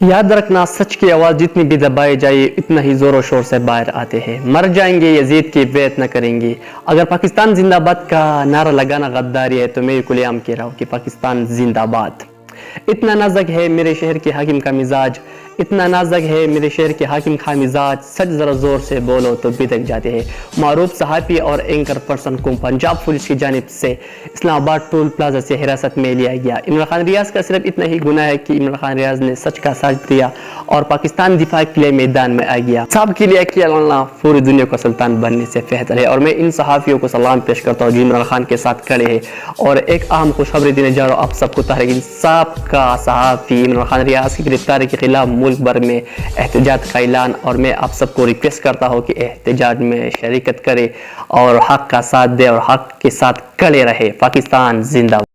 یاد رکھنا، سچ کی آواز جتنی بھی دبائی جائے اتنا ہی زور و شور سے باہر آتے ہیں۔ مر جائیں گے، یزید کی بیعت نہ کریں گے۔ اگر پاکستان زندہ باد کا نعرہ لگانا غداری ہے تو میں کھلے عام کہہ رہا ہوں کہ پاکستان زندہ باد۔ اتنا نازک ہے میرے شہر کے حاکم کا مزاج، اتنا نازک ہے میرے شہر کے حاکم کا مزاج، سچ ذرا زور سے بولو تو بھڑک جاتے ہیں۔ معروف صحافی اور اینکر پرسن کو پنجاب پولیس کی جانب سے اسلام آباد ٹول پلازا سے حراست میں لیا گیا۔ عمران خان ریاض کا صرف اتنا ہی گناہ ہے کہ عمران خان ریاض نے سچ کا ساتھ دیا اور پاکستان دفاع کے لیے میدان میں آ گیا۔ صاحب کے لیے کہ اللہ پوری دنیا کو سلطان بننے سے بہتر ہے، اور میں ان صحافیوں کو سلام پیش کرتا ہوں جو عمران خان کے ساتھ کھڑے ہیں۔ اور ایک اہم خوشخبری دینے جا رہا ہوں آپ سب کو، تحریک انصاف کا صحافی عمران خان ریاض کی گرفتاری کے خلاف ملک بھر میں احتجاج کا اعلان، اور میں آپ سب کو ریکویسٹ کرتا ہوں کہ احتجاج میں شرکت کرے اور حق کا ساتھ دے اور حق کے ساتھ کھڑے رہے۔ پاکستان زندہ باد۔